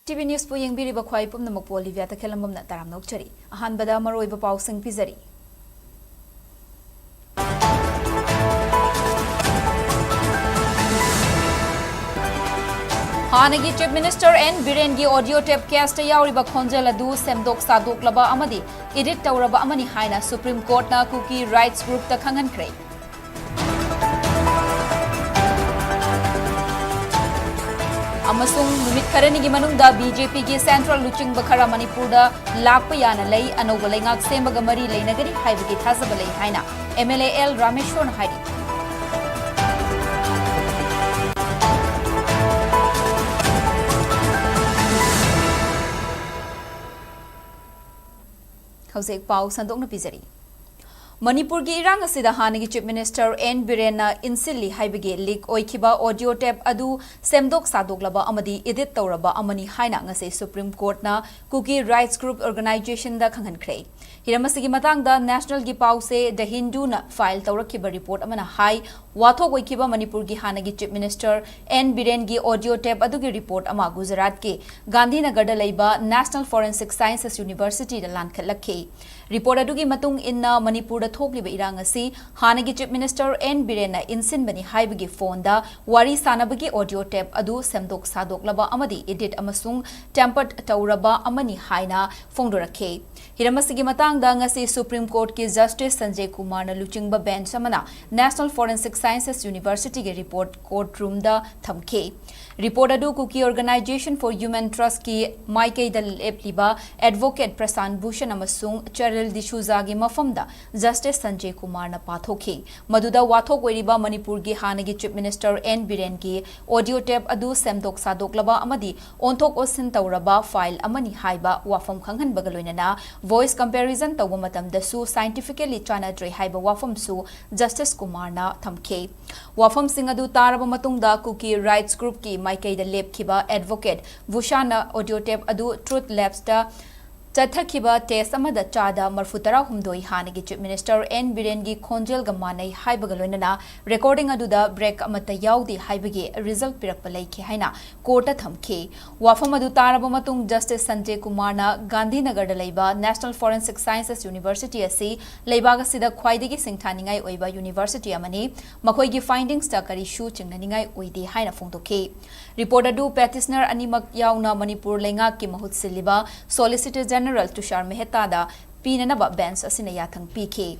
TV News po yung biri ba kway pum na magpoli via takelamam na taram na ukchari. Ahan bada maroy ba pausang pizari. Hanagi Chief Minister N. Birengi audio tape cast yauriba khonjel adu semdok sadok laba amadi edit tawraba amani haina Supreme Court na Cookie Rights Group ta khangan kre. Amasung numit karanigi manungda BJP gi Central Luching Bakara Manipur da lakpa yana lay anoba laingak sembaga mari lainagari haibagi thazaba lay haina MLA L Rameshwar haidi. Hausa pau sandok na pizari. Manipur gi irang asida hanagi Chief Minister N. Birenna insilli haibage leak oikiba audio tape adu semdok sadok laba amadi edit tawraba amani haina ngase Supreme Court na Cookie Rights Group Organization da khangan khrei. Hiramasigi matang da National gi pause The Hindu na file tawrakiba report amana hai wathok oikiba Manipur gi hanagi Chief Minister N. Biren gi audio tape adu gi report ama Gujarat ke Gandhinagar da leiba National Forensic Sciences University da lan khalakhe. Report adu gi matung inna Manipur thokliba irang asi hanagi Chief Minister N. Birenna insinbani haibagi phone da wari sanabagi audio tape adu semdok sadok laba amadi edit amasung tempered tawraba amani haina phongdorakhe. Hiramasigi matang da ngasi Supreme Court ki Justice Sanjay Kumar na luchingba bench amana National Forensic Sciences University ge report courtroom da thamke. Report adu Cookie Organization for Human Trust ki Maikai da lepliba Advocate Prasan Bhushan amasung Cheryl D'Souza gi mafam da Justice Sanjay Kumar na pathokhi. Maduda wathok oiriba Manipur gi hanagi Chief Minister N. Biren ki audio tape adu semdok sadok laba amadi onthok osin tawraba file amani haiba wafam khanghan bagaloinana voice comparison tawba matam da su scientifically chanadre haiba wafam su Justice Kumar na thamke. Wafam sing adu taraba matung da Cookie Rights Group ki Maikai da lep kiba Advocate Vushana audio tape adu Truth Labs da Chathakiba test amada chada marfutara humdoi hanagi Chief Minister N. Biren gi khonjel ga manai haibagaloinana recording aduda break amata yaudi haibagi result pirakpa laiki haina court thamke. Wafam adu taraba matung Justice Sanjay Kumar na Gandhinagar da leiba National Forensic Sciences University asi leibaga sida khwaidagi singthaningai oiba university amani makhoi gi findings ta kari shu chingnaningai oide haina phongdokhe. Report adu petitioner animak yauna Manipur lengak ki mahut siliba Solicitor General Tushar Mehta da pinanaba bench asina yathang PK.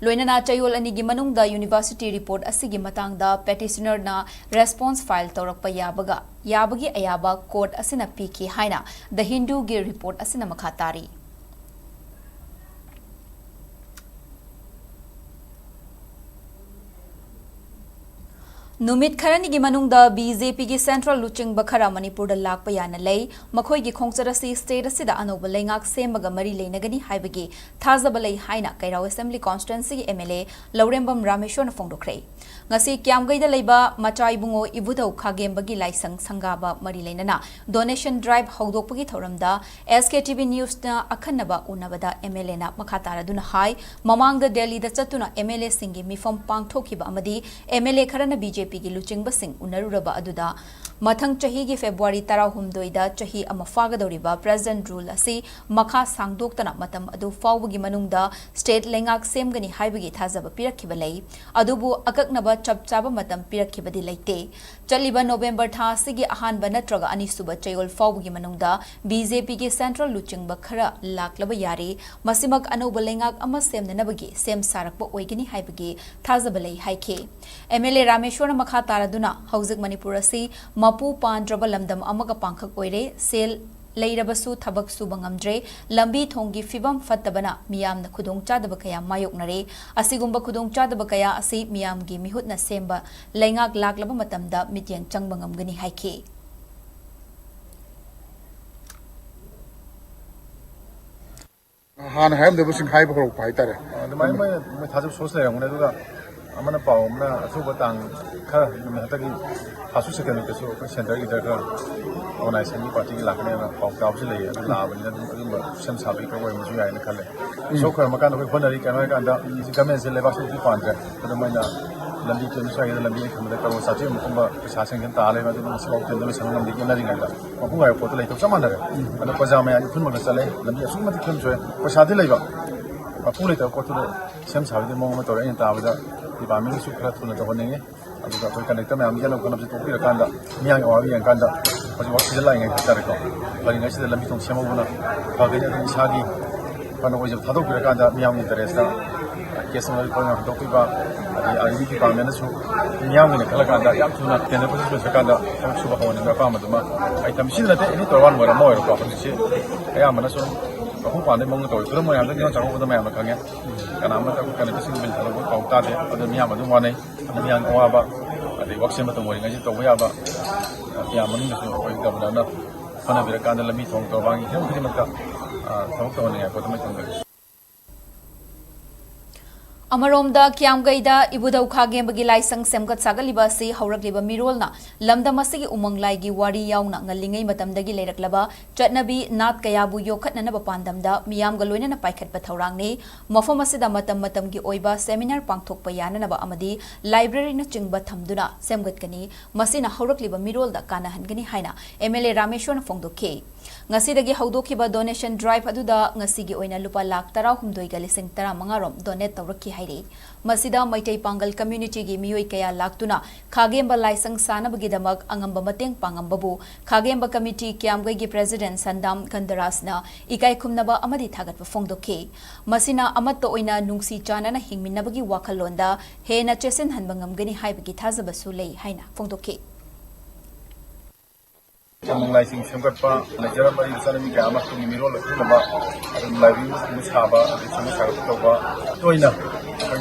Loinana chayol ani gi manung da university report asigi matang da petitioner na response file tawrakpa yabagi ayaba court asina PK haina The Hindu gi report asina makhatari. Numit kharani gi manungda BJP gi Central Luching Bakara Manipur da lakpa yana lei makhoi gi khongcharasi state asida anoba lengak semaga mari leinagani haibagi thazaba lei haina Kairao Assembly Constituency gi MLA Laurembam Rameshwar na phongdokhrei. Ngasi Kyamgai da leiba Machai bungo ibudau khagembagi laisang sangaba mari leinana donation drive hawdokpagi thoramda SKTV News na akhanaba unabada MLA na makhatara duna hai mamangda Delhi da chatuna MLA singi mifam pangthokiba amadi MLA kharana BJP gi luching basing unaruraba aduda mathang chahi gi February 13 da chahi ama fagadoriba president rule asi makha sangdoktana matam adu fawbagi manungda state lengak semgani haibagi thazaba pirakhiba lei adubu akaknaba chapchaba matam pirakhibadi leite chaliba November tha sigi ahanba natraga anisuba chayol fawbagi manungda BJP gi Central Luching Bakara laklaba yari masimak anoba lengak ama semnanabagi sem sarakba oigani haibagi thazaba lei haike. MLA Rameshwar makha taraduna hauzik Manipur asi mapu pandraba lamdam amaga pangkhak oire sel leirabasu thabak suba ngamdre lambi thongi fibam fattabana miyamna khudong chadaba kaya mayoknare asigumba khudong chadaba kaya asi miyamgi mihutna semba lengak laklaba matamda mityang changba ngamgani haike. Han ham de busing hai ba ko pai tare mai thajab soch lai ramne duga amana paw amna asuba tang kha me ta gi hasu second ke so center gi daga organization party gi lakne na paw taw si lai la ba ni dum sem sa bi ko wai mu ya ni khale so khar makan ko phonari ka na ka da government se leba su pi pan ja da mai na lambi chen sai da lambi kham da karo sa che mu ba sa sang kan ta le ma da sa chen da sang lam di na ring ga ma ku ga ko to le to sama da ana ko ja ma ya khun ma sa le lambi su ma ti khun so ko sa de le ba ma ku le to ko to sem sa de mo ma to re ta ba da di ba mi su khra tu na to ne abu da ko kan ta ma am ya lo kan to pi kan da mi ya wa bi kan da ko wa si la ngai ta re ko ba ngai si da lambi tong sem mo na ba ga ya sa gi kana ko je ta do pi kan da mi am interest da केसनल कोना टोपिबा ID department सु नियाम ने खला कांदा याम सुना तेने position सकांदा हम सुबह होने में पाम दमा आइटम सिन नते एनी तोरवान मोरा मोर को से या मन सु बहु पाने मंग तो तुम मयाम ने जाऊ को मयाम खंगे kana ma ta kana sin bil thalo ko ta de adu miyam adu wane miyam ko aba adi wakse ma to mo ngai to ya ba ya man ne so ko ga na kana bira kan lami thong to bangi hem kri ma ka thong to ne ko to ma thong अमरोमदा क्यामगैदा इबुदौ खागेंबगी लाइसंग सेमगत सागलिबा से हौरकलिबा मिरोलना लमदमसिगी उमंगलाइगी वारी याउना ngaliंgai matamdagi leiraklaba chatnabi nat kayabu yokhatnanaba pandamda miyamga loinana paikhatpa thaurangne mafam asida matam matamgi oiba seminar pangthokpa yananaba amadi library na chingba thamduna semgatkani masina haurakliba mirolda kanahanggani haina MLA Rameshwan Fongdokhe ngasidagi haudokhiba donation drive aduda ngasigi oina lupa lakh 13,35 rom donate tawrakhi hairi masida maitai pangal community gi miyoi kaya laktuna khagemba laisang sanabagi damak angamba mateng pangambabu khagemba committee kyamgai gi president Sandam Kandarasna ikai khumnaba amadi thagatwa Fongdokhe masina amatto oina nungsi chanana hingminnabagi wakhalonda hena chesin hanbangamgani haibagi thazabasu lei haina Fongdokhe Lai sing sempat pa najara pa isa nami kaya amat kung imiro lahat na ba ang library mo sa ba at isa mo sa ito ba ito ay na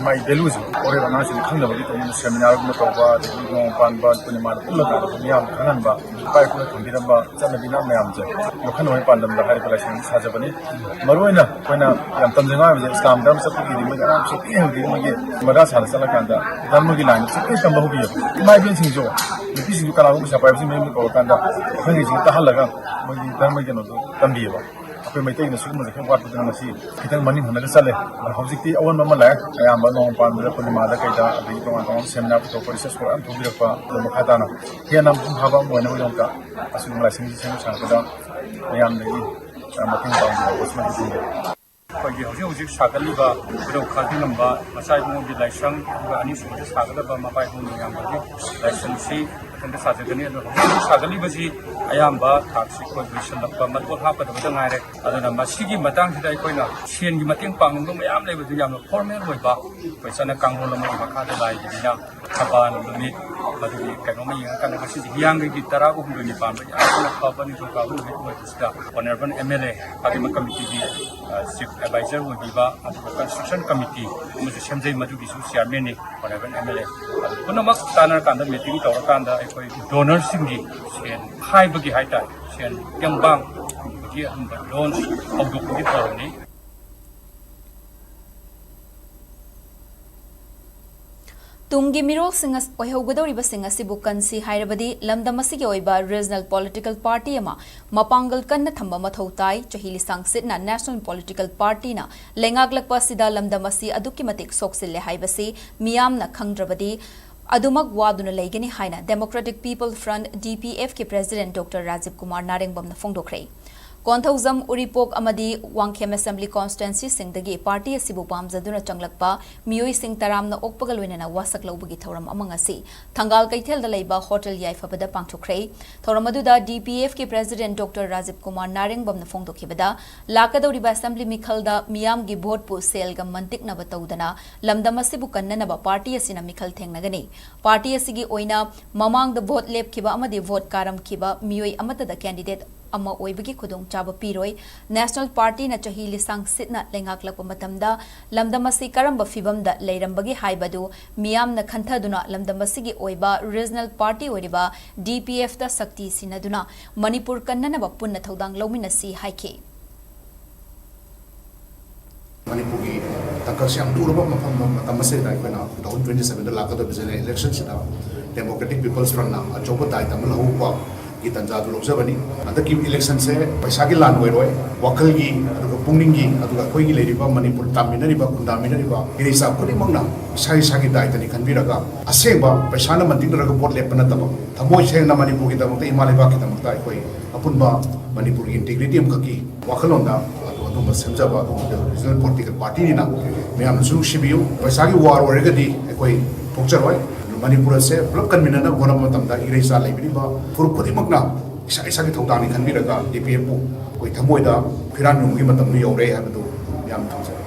may deluge ore ba nasi likhang na ba dito yung seminar mo to ba dito yung pan ba ito ni mana pula na niyam kanan ba kaya ko na kambiran ba sa nabi na mayam dyan lokhan mo yung pandam na hari pala siyang saja ba ni maruay na kaya na yung tamdang nga ba Islam dam sa pagkili mo yung sa pihang di mo yung marasal sa lakanda dahil mo gilan sa pihang kang bahubiyo may bin sing jo yung pising yung kalawang sa payab si may mga kawakanda hindi sing tahalaga magi dharma geno tambiba ape mai tai na su ma zakha wat na si kitang manin hanaga sale hojikti awan ma la ayam ba no pan da puni ma da kai da abi to ma tom seminar to ko research ko am to bi pa do ma khata na ya nam thum haba mo na yong ka asu ma sing sing sa da ayam ne ma tin ba ko sma di pagi hojik sakali ba do khati namba masai mo bi laisang ba ani su sakala ba ma pai mo ni yam ba laisang si tanda sajagani ado sagali basi ayamba taksi ko vision lakpa matko hapa da ngai re adana masigi matang hidai koina sien gi mateng pang no mayam le bu yam formal hoi ba paisa na kangro lama ba kha da lai gi na saban limit badu ka no mai kan ka si yang gi tara ko hundu ni pam ba ya na pa ni to ka hu ko sta honorable MLA agima committee gi chief advisor wo bi ba construction committee mu semjai madu gi su chairman ni honorable MLA kuno mak tanar kan da meeting to kan da donors singi sen hai bagi hai tai sen yang bang bagi hum loans audok bagi tarni Tungi mirol singas oihogodori ba singas bukansi hairabadi lamdamasi ge oiba regional political party ama mapangal kanna thamba mathau tai chahili sangsit na national political party na lengaglakpa sida lamdamasi adukki matik soksille haibasi miyam na khangdrabadi Adumak waduna laigani haina Democratic People Front DPF ke President Dr. Rajiv Kumar Narengbam na Fongdokre. Konthauzam Uripok amadi Wangkhem Assembly Constituency singdagi party asibu pamjaduna changlakpa miyoi sing taram na okpagaloina na wasak lawbagi thoram amang asi Thangal Kaithel da laiba hotel yaifabada pangthokre thoram aduda DPF ke President Dr. Rajiv Kumar Narengbam na Fongdokhibada lakadoriba assembly mikhalda miyam gi vote pu sel ga mantik na batawdana lamdam asibu kannana ba party asina mikhal thengnagani party asigi oina mamang da vote lep khiba amadi vote karam khiba miyoi amata da candidate ama oibagi khudong chaba piroi national party na chahi lisang sitna lengak lakpa matamda lamdamasi karamba fibam da leirambagi haibadu miyam na khantaduna lamdamasi gi oiba regional party oiba DPF da sakti sinaduna Manipur kannana ba punna thodang lawminasi haike Manipur ki tangkal siang dulu apa macam masih dah kena tahun 27 dah lakukan tu biasa election sida Democratic People's Front na coba dah kita melahu apa की तंजा दु लौजबनी अदकी election से पैसा की लान होय वखल की अदुगा पुंगनिंग की अदुगा कोई की लेरिबा मणिपुर तामिनरिबा कुंदामिनरिबा इरिसा खुदिमंगना इसाई सागी दायित्वनि खनबिरगा असेंबा पैसा न मंदिरगा वोट लेपना तब थमोय सेंगना मणिपुर की दमक इमालेबा की दमक अखोय अपुनबा मणिपुर की इंटीग्रिटी अमखकी वखलोंदा अदुगा सेमजबा रीजनल पॉलिटिकल पार्टी निना मैम सिबियु पैसा की वार ओरगदी अखोय थोकचरोय मणिपुर से पुलप कन्वीनर होना मतमदा इरेसा लेबिबा फुरुप खुदिमकना इसा इसा की थौदानी खनबिरगा डीपीएफ पु कोई थमोयदा फिरान नुंगी मतम you're हाबदु yam थौजे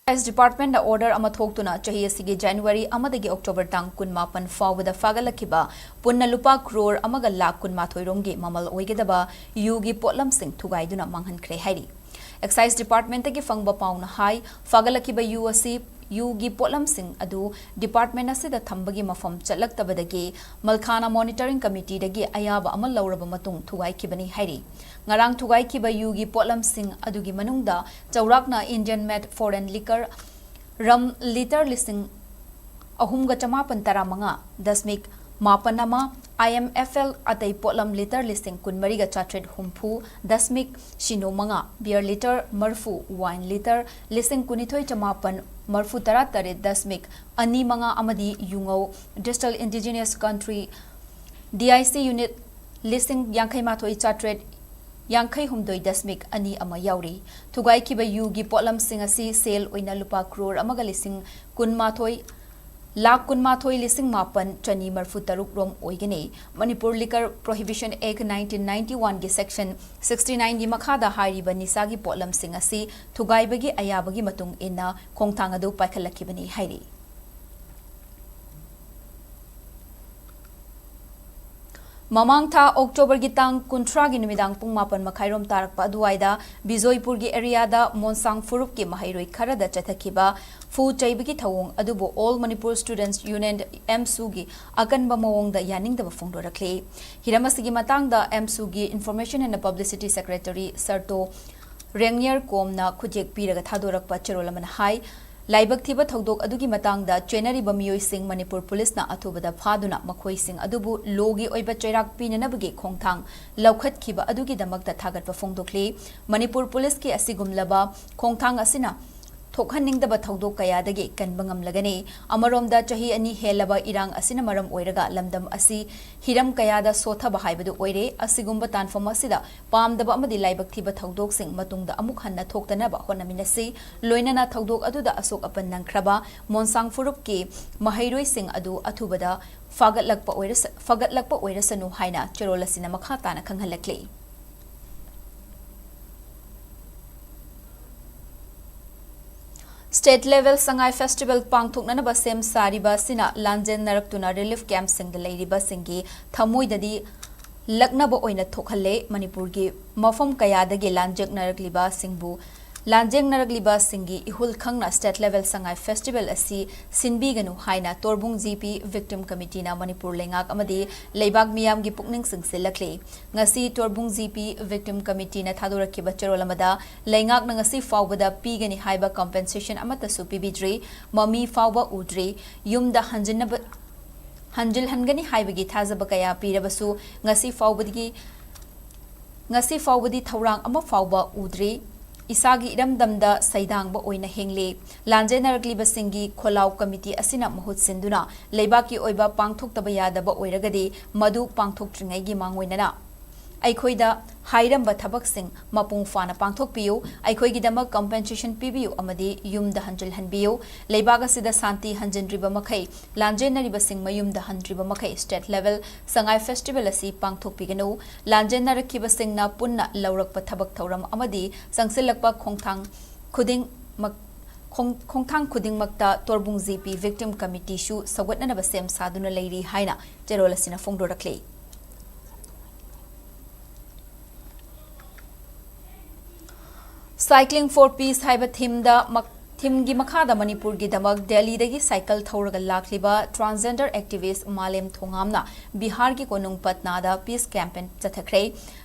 excise department order अमा थोक्तुना चाही असिगे जनवरी अमदगी अक्टोबर तांग 18 फावदा फागलखिबा पुन्ना लुपा क्रोर अमगा लाख 18 रोमगे ममल ओइगेदबा युगी पोटलम सिंह थुगाइदुना मांगहनख्रे हाइरी एक्साइज डिपार्टमेंट की फंगबा पाउना हाई फागलखिबा यू असि युगी पोटलम सिंह अदु डिपार्टमेंट असिदा थंबगी मफम चलक्तबदगी मलखाना मॉनिटरिंग कमिटी दगी अयाबा अमल लौरबा मतुंग थुगाइखिबनी हाइरी ngarang थुगाइखिबा युगी पोटलम सिंह अदुगी मनुंगदा चौराकना Indian made foreign liquor rum litre लिसिंग अहुमगा चमापन तरामंगा दशमिक मापनमा IMFL अतई पोटलम लीटर लिसिंग कुनमरीगा चाट्रेड हुम्फू दशमिक शिनो मंगा बियर लीटर मरफू वाइन लीटर लिसिंग कुनिथोई चमापन मरफू तरा तरे दशमिक अनि मंगा अमदी युंगो digital indigenous country DIC unit लिसिंग यांखै माथोई चाट्रेड यांखै हुमदोई दशमिक अनि अमा याउरी थुगाइखिबा युगी पोटलम सिंह असि सेल ओइना लुपा क्रोर अमगा लिसिंग कुनमाथोई लाख 18 लिसिंग मापन चनी मरफू तरुक रोम ओइगने मणिपुर लिकर प्रोहिबिशन एक्ट 1991 की सेक्शन 69 की मखादा हाइरिबा निसागी पोटलम सिंह असि थुगाइबगी अयाबगी मतुंग इन्ना खोंगथांग अदु पाइखलखिबनी हाइरी ममांग था अक्टोबर की तांग 19 की निमिदांग पुंग मापन मखाइरोम तारकपा अदुवाइदा बिजोयपुर की एरियादा मोनसांग फुरुप के महाइरोई खरदा चथखिबा फू चैबगी थवोंग अदुबो all Manipur students union AMSU की अकनबा मवोंगदा यानिंगदबा फोंदोरखले हिरमसगी मतांगदा एमसू की इंफॉर्मेशन एंड पब्लिसिटी सेक्रेटरी सरतो रेंगियर कोमना खुजेक पीरगा थादोरकपा चेरोलमन हाई लाइबक थीबा थौदोक अदुगी मतांगदा चेनरीबा मियोई सिंह मणिपुर पुलिसना अथुबदा फादुना मखोई सिंह अदुबु लोगी ओइबा चैराक पीननबगे खोंगथांग लौखतखिबा अदुगी दमकता थागतपा फोंदोकले मणिपुर पुलिस की असिगुमलबा खोंगथांग असिना थोखनिंगदबा थौदोक कयादगे कनबंगमलगने अमरोमदा चही अनि हेलबा इरांग असिना मरम ओइरगा लमदम असि हिरम कयादा सोथबा हाइबदु ओइरे असिगुम्बा तानफम असिदा पामदबा अमदि लाइबक थीबा थौदोक सिंह मतुंगदा अमुक हन्ना थोक्तनबा होनमिनसि लोइनना थौदोक अदुदा असोक अपन नंख्रबा मोनसांग फुरुप के महैरोई सिंह अदु अथुबदा फगतलकपा ओइरसनु हाइना चेरोलसिना मखा ताना खंगहलक्ले स्टेट लेवल संगाई फेस्टिवल पांगथोकननबा सेम सारिबा सिना लांजेन नरक्तुना रिलीफ कैंप सिंग लेरिबा सिंगी थमोइददी लक्नबा ओइना थोखले मणिपुर की मफम कयादगे लांजेक नरकलिबा सिंगबु लांजेंग नरकलिबा सिंगी इहुल खंगना स्टेट लेवल संगाई फेस्टिवल असि सिनबीगनु हाइना तोरबुंग जीपी विक्टिम कमिटीना मणिपुर लेंगाक अमदि लेबाग मियाम की पुकनिंग सिंगसिलक्ले ngasi तोरबुंग जीपी विक्टिम कमिटीना थादोरखिबा चेरोलमदा लेंगाक ngasi फावबदा पीगनि हाइबा कंपेंसेशन अमतसु पिबिद्री ममी फावबा उद्री युमदा हंजिल हनगनि हाइबगी थाजब कया पीरबसु ngasi फावबदी थौरांग अमा फावबा उद्री इसागी इरमदमदा सैदांगबा ओइना हेंगले लांजेनरगलिबा सिंगी खोलाव कमिटी असिना महुत सिंदुना लेबाकी ओइबा पांगथोक्तबा यादबा ओइरगदि मदु पांगथोक्ट्रिङैगी मांगोइनना अखोइदा हाइरंबा थबकसिंग मपुंग फाना पांगथोक्पियु अखोइगिदमक कंपेंसेशन पिबियु अमदि युमदा हंजिल हनबियु लेबागसिदा शांति हंजिनरिबा मखै लांजेनरिबा सिंग मयुमदा हनरिबा मखै स्टेट लेवल संगाई फेस्टिवल असि पांगथोक्पिगनु लांजेनरखिबा सिंगना पुन्ना लौरकपा थबक थौरम अमदि संगसिलकपा खोंगथांग खुदिंगमक्ता तोरबुंग जीपी विक्टिम कमिटी शु सवगतनबा सेम सादुना लेरी हाइना चेरोलसिना फोंदोरखले साइक्लिंग फॉर पीस हाइबा थीमगी मखादा मणिपुर की दमक दिल्ली दगी साइकिल थौरगा लाखलिबा ट्रांसजेंडर एक्टिविस्ट मालेम थोंगामना बिहार की कोनुंग पटनादा पीस कैंपेन चथखरे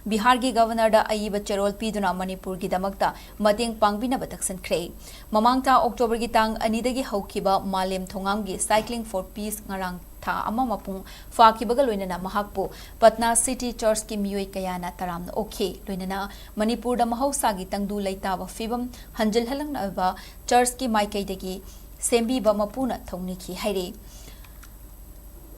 बिहार की गवर्नर दा अयिबा चेरोल पीदुना मणिपुर की दमकता मतेंग पांगबिनबा तक्सनखरे ममांगता अक्टोबर की तांग अनिदगी हौखिबा मालेम थोंगाम की cycling for piece ngarang tha ama mapung fakibaga loinana mahakpo Patna City Church ki miyoi kayana taramna okhe loinana Manipur da mahausa gi tangdu leitaba fibam hanjil halangna ba church ki maikai dagi sembi ba mapuna thongni ki haire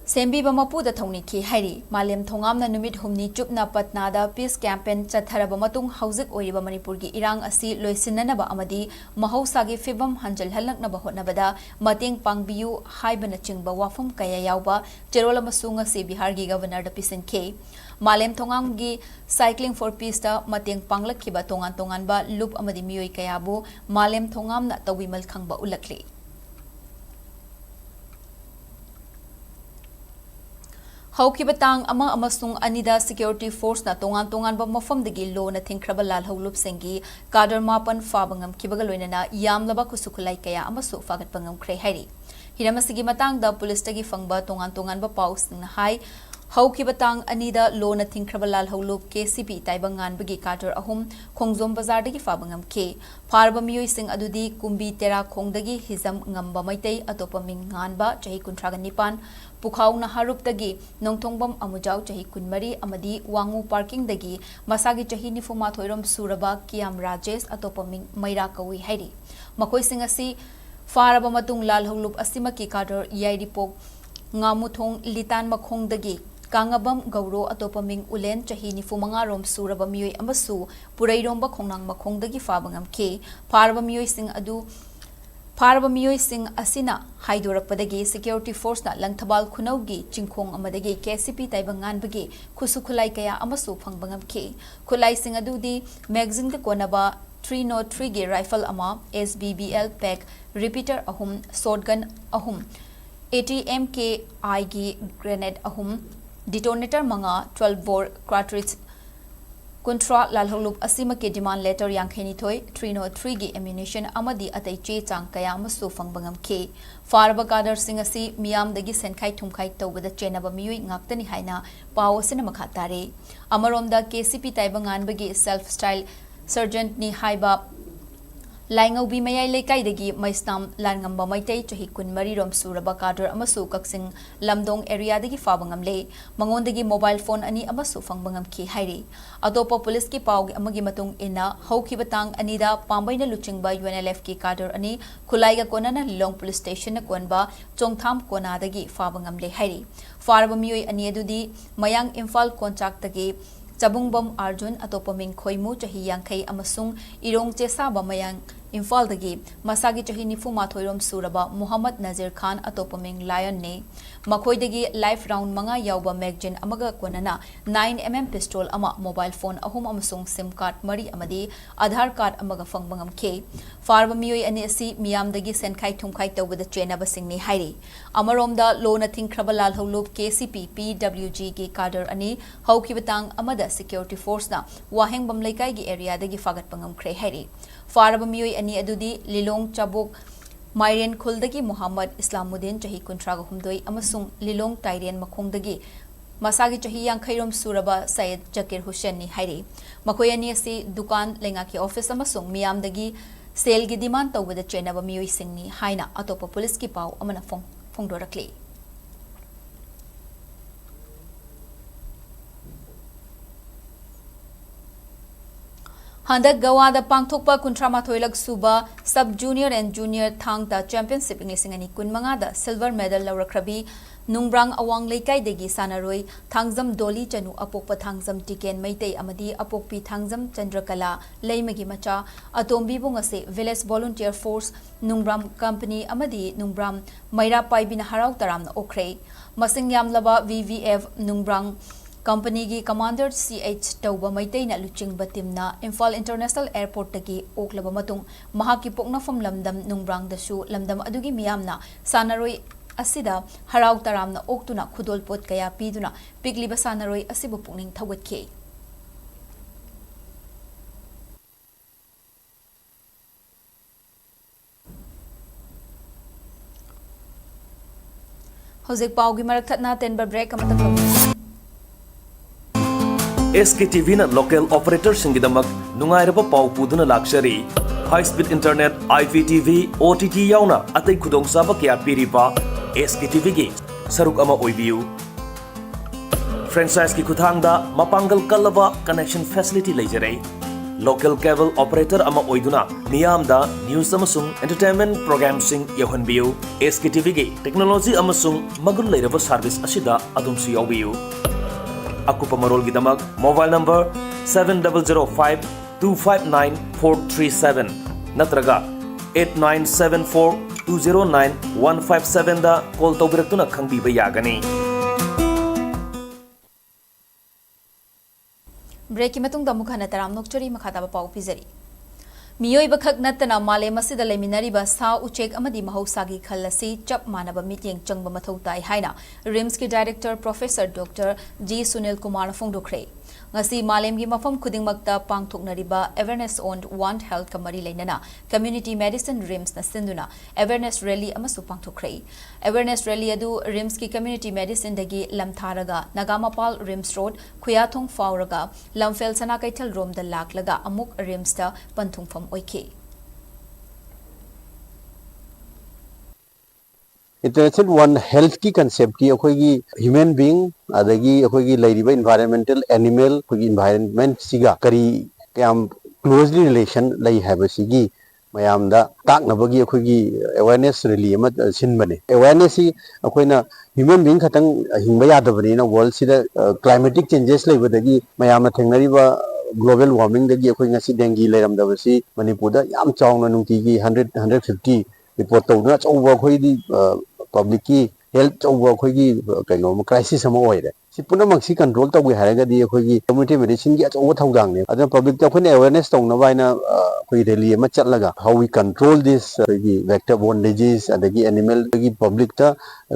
Sembi Bamapu the Tony Ki Hari, Malem Tongamna Numit Humni Chupna Patnada Peace Campaign Chatharabamatung Housik Oriba Manipurgi Irang Asi Loisinanaba Amadi Mahausagi Fibam Hanjal Halak Nabahot Nabada Mating Pangbiu Haibana Chingba Wafum Kaya Yauba Cherola Masunga Si Bihargi Governor the Pisan K Malem Tongamgi Cycling for Peace ta Mating Panglak Kiba Tongan Tonganba Loop Amadi Miyoi Kayabu Malem Tongamna Tawimal Kangba Ulakli Haukiba tang ama amasung anida security force na tongan ba mafam dagi lo na thingkraba lal holup sengi kadar mapan fabangam kibaga loinana yamlaba kusukulai kaya amasu fagat pangam kre hairi hiramasigi matang da police tagi fangba tongan ba paus na hai Haukiba tang anida lo na thingkraba lal holup KCP taibangan bagi kadar ahum khongjom bazar dagi fabangam ke farba miyoi sing adudi kumbi tera khongdagi hizam ngamba maitai atopa ming nganba chahi kuntraga nipan Pukhau na harup dagi nongthongbam amujau chahi kunmari amadi wangu parking dagi masagi chahi nifuma thoiram suraba kiam rajesh atopaming maira kawi hairi makoi sing asi faraba matung lal holup asima ki kadar yairipok ngamuthong litan makhong dagi Kangabam Gauro atopaming ulen chahi nifumanga rom suraba miyoi amasu purairomba khongnang makhongdagi fabangam ke faraba miyoi sing adu Faraba miyoi sing asina haidorakpadagi security force na langthabal khunaugi chingkhong amadagi KCP taibangan bagi khusukhulai kaya amasu phangbangam ke khulai sing adudi magazine de konaba 303 ge rifle ama SBBL pack repeater ahum shotgun ahum ATMK gi grenade ahum detonator manga 12 bore cartridge Kuntra lalholup asima ke demand letter yangkheni thoi 303 gi ammunition amadi atai che chang kaya amasu fangbangam ke farba kadar sing asi miyam dagi senkhai thumkhai tawbada chenaba miyoi ngaktani haina pawasina makhatare amaromda KCP taibangan bagi self style sergeant ni haiba Laingaubi mayai lekai dagi maistam langamba maitai chahi kunmari rom suraba kadar amasu kaksing lamdong area dagi fabangam le mangondagi mobile phone ani amasu fangbangam ki hairi atopa police ki pawgi amagi matung ina hauki batang anida pambaina luchingba UNLF ki kadar ani khulaiga konana long police station na konba chongtham kona dagi fabangam le hairi farba miyoi ani adudi mayang Imphal konchak dagi Chabungbam Arjun atopaming khoimu chahi yangkhai amasung irong chesa bamayang Imphal dagi masagi chahi nifuma thoirom suraba Muhammad Nazir Khan atopaming Lion ne makhoi dagi life round manga yauba magazine amaga konana 9mm pistol ama mobile phone ahum amasung sim card mari amadi Aadhar card amaga fangbangam ke farba miyoi ani asi miyam dagi senkhai thumkhai tawbada chenaba singni hairi amaromda lona thingkraba lal holup KCP PWG gi kadar ani hauki batang amada security force na waheng bam laikai gi area dagi fagat pangam kre hairi faraba miyoi ani adudi Lilong Chabok Mairen Khuldagi Muhammad Islamuddin chahi kuntraga humdoi amasung Lilong Tairen makhongdagi masagi chahi yangkhairom suraba Syed Zakir Hussain ni hairi makoi ani asi dukan lenga ki office amasung miyamdagi sel gi demand tawbada chenaba miyoi singni haina atopa police ki paw amana phongdorakli Handak Gawada Pangthokpa Kuntramathoi Suba Sub Junior and Junior Thangta Championship Singani Kunmangada Silver Medal Laurakrabi Nungbrang Awang Leikai Degi Sanaroi Thangzam Doli Chanu Apokpa Thangzam Tiken Meitei Amadi Apokpi Thangzam Chandrakala Leimagi Macha Atombi Bungase Village Volunteer Force Nungbram Company Amadi Nungbram Maira Paibina Harau Taram Okre Masing Yamlaba VVF Nungbrang Company gi Commander CH Tauba Maitai na luchingba timna Imphal International Airport tagi oklaba matung mahaki poknafam lamdam nungbrang dasu lamdam adugi miyamna sanaroi asida harau taramna oktuna khudol pot kaya piduna pigliba sanaroi asibu pungning thawatke Hojik paugi marak thatna tenba break amata SKTV na local operator singidamak nungairaba pau puduna lakshari high speed internet IPTV OTT yauna atai khudong saba kya piripa SKTV gi saruk ama oibiu. Franchise ki kuthangda mapangal kalaba connection facility leijare. Local cable operator ama oiduna miyamda news amasung entertainment program sing yohanbiu. Sktv'S gi technology amasung magun leiraba service asida adumsu yawbiu. Akupa marol gidamak mobile number 7005259437 natraga 8974209157 da call tawbiratuna khangbiba yagani. Break की मतुंग दा मुखाना तराम नोक्चरी मखादा पाउ पिजरी मियोई बखक नतना माले मसिदा लेमिनरिबा सा उचेक अमदी महौसागी खल्लसी चप मानब meeting चंगब मथौ ताई हाइना रिम्स की director professor doctor G Sunil Kumar फोंगदोखरे ngasi malem gi mafam khuding makta pangthoknariba awareness on one health kamari leinana community medicine rims na sinduna awareness rally amasu pangthokre awareness rally adu rims ki community medicine dagi lamtharaga nagamapal rims road khuyathong fauraga lamfel sana kaithal rom da laklaga amuk rims ta panthungpham oike. International one health की concept की अखोई की human being अदगी अखोई की लाइरिबा environmental animal अखोई की environment सिगा करी क्या closely relation लाई है बसीगी मयाम दा ताक नबगी अखोई की awareness rally मत सिन बने awareness ही अखोई ना human being खतंग हिंबा याद बने ना world सिदा climatic changes लाई बदगी मयाम थेंगनरिबा global warming दगी अखोई ngasi dengue लेरम दबसी मणिपुर दा याम चावना नुंगी की 150 report तौना चावबा अखोई दी public की health चावबा अखोई की कइनो crisis अमा ओइरे सि पुनमक्सी control तौगे हारगदी अखोई की community medicine की अचौबा थौदांगने अदन public ता अखोई awareness तौना बाइना अखोई rally अमा चटलगा how we control this की vector borne disease अदगी animal की public ता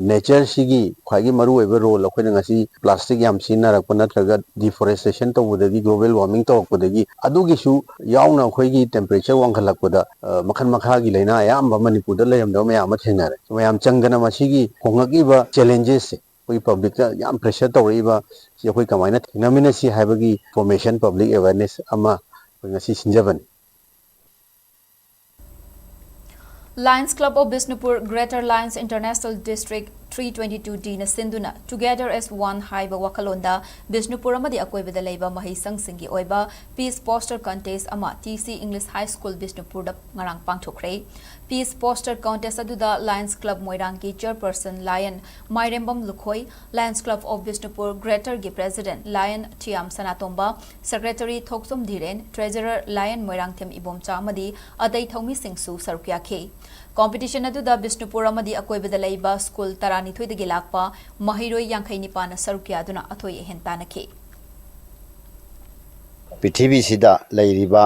nature सिगी खागी मरु ओइबा role अखोई ngasi plastic याम सिनारक नत्रगा deforestation तौबदगी global warming तौकदगी अदुगिसु यावना अखोई की temperature वांखलकपदा मखन मखागी लेना याम मणिपुर दा लेरमदा मयाम थेंनारे मयाम चंगना मसिगी होंगकीबा challenges से कोई public ता याम pressure तौरीबा सि अखोई कमाइना थेंनामिना सि हाइबगी information public awareness अमा ngasi sinjabani. Lions Club of Bishnupur Greater Lions International District 322D na sinduna together as one haiba wakalonda Bishnupur amadi akoibada leiba mahisang singi oiba peace poster contest ama TC English High School Bishnupur da ngarang pangthokre peace poster contest aduda Lions Club Moirang ki chairperson Lion Mairembam Lukhoi Lions Club of Bishnupur Greater gi president Lion Thiam Sanatomba secretary Thoksom Dhiren treasurer Lion Moirang Them Ibomcha amadi adai thomi singsu sarukya ke competition aduda Bishnupur amadi akoibada leiba school tarani thoidagi lakpa mahiroi yankhai nipana sarukya aduna athoi hentanake पृथ्वी सिदा लैरिबा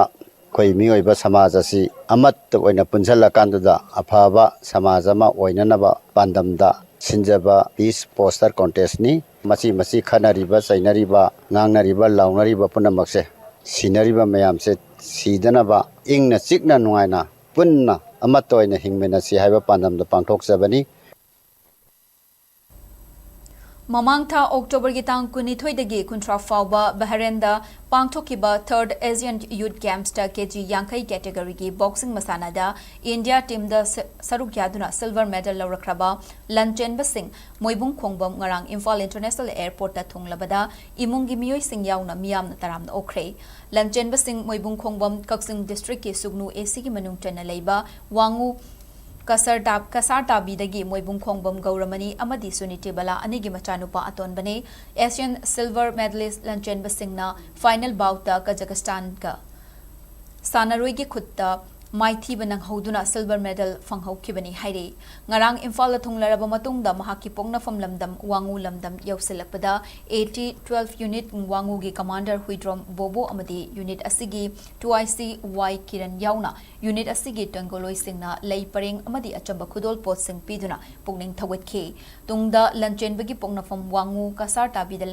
कोई मियोइबा समाज असि अमत ओइना पुंजला कांदुदा अफाबा समाज अमा ओइननबा पांदमदा सिंजबा piece poster contest नि मसी मसी खनरिबा सैनरिबा ngangnariba launariba punamakse sinariba mayamse sidanaba ingna chikna nuaina punna amat oina hingmena si haiba pandamda pangthokjabani. Mamang tha October gi tang kunithoi dagi kuntra fawba Baharenda pangthokiba 3rd Asian Youth Games ta KG Yankai category gi boxing masana da India team da saruk yaduna silver medal lawrakraba Lanchen Basing Moibung Khongbam ngarang Imphal International Airport ta thunglabada imung gi miyoi sing yauna miyamna taramna okre Lanchen Basing Moibung Khongbam Kaksing district ki Sugnu AC gi manung tana leiba Wangu Kasar Tabi dagi Moibung Khongbam Gauramani Amadi Suniti Bala Anigi Machanupa Aton Bane Asian silver medalist Lanchen Basingna final bouta Kazakhstan ka Sanaroi gi khutta Maithi banang hoduna silver medal fanghokibani haire ngarang Imphal thunglaraba matungda mahaki pongna famlamdam Wangu lamdam yausilakpada 8012 unit Wangu gi commander Huidrom Bobo amadi unit asigi 2IC Y Kiran yauna unit asigi tangoloi singna lei pareng amadi achamba khudol pot sing piduna pungning thawatke tungda Lanchen bagi pongna fam Wangu kasar tabida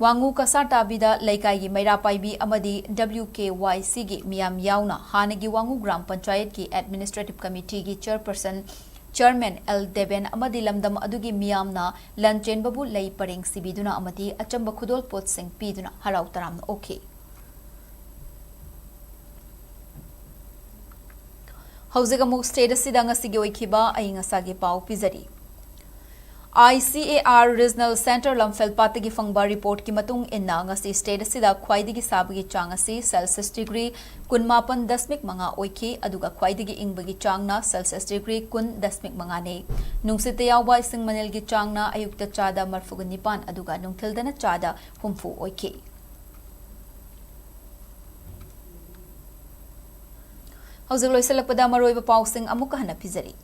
Wangu kasar tabida laikai gi maira paibi amadi WKYC gi miyam yauna hanagi Wangu Gram Panchayat ki administrative committee gi chairman L Deben amadi lamdam adugi miyamna Lanchen babu lei pareng sibiduna amadi achamba khudol pot sing piduna harau taramna okay. Hauziga muk state asida ngasigi oikiba ainga sagi pau pizari ICAR Regional Center Lamphel Patagi Fangba report ki matung inna ngasi state asida khwaidagi sabagi chang asi Celsius degree 18.5 oiki aduga khwaidagi ingbagi changna Celsius degree 10.5 ne nungsite yawba ising manelgi changna ayukta chada marfugunipan aduga nungthildana chada humfu oiki Hauzik loisalakpada maroiba pausing amuka hana pizari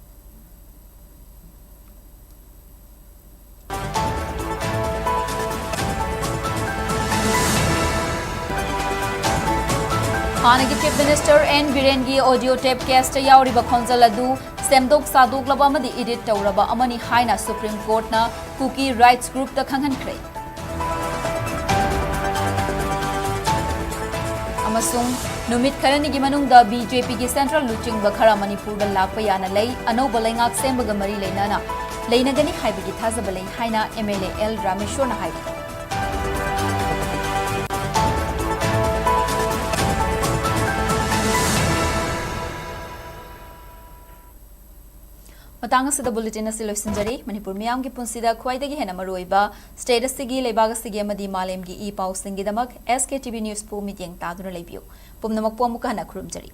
Hanagi Chief Minister N. Birengi audio tape cast yauriba khonjal adu semdok sadok laba amadi edit tawraba amani haina Supreme Court na Cookie Rights Group ta khanghankhre amasung numit kharani gi manungda BJP gi Central Luching Bakhara Manipur da lakpa yana lei anoba laingak sembaga mari leinana leinagani haibigi thazaba lei haina MLA L Rameshwar na haibi Matang asida bulletin asi loisinjari Manipur miyam gi punsida khwaidagi hena maroiba status sigi leibaga sigi amadi malem gi e pau singi damak SKTV News pu mityeng taduna leibiu pumnamak pu amuka hana khurumjari